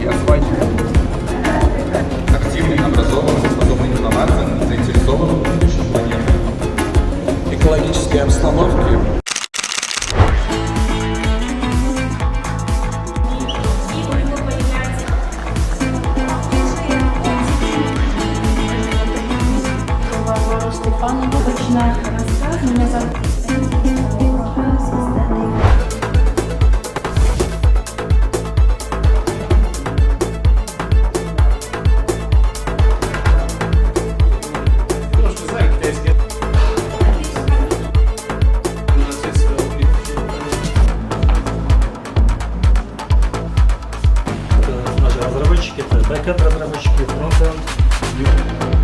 и асфальте. Активный, образованный, способный к инновациям, заинтересованный в будущем планеты. Экологической обстановки. Степановна, починаю рассказ. Меня зовут Трошки знаю китайське. Это наши разработчики, это бэкэнд разработчики, фронтенд.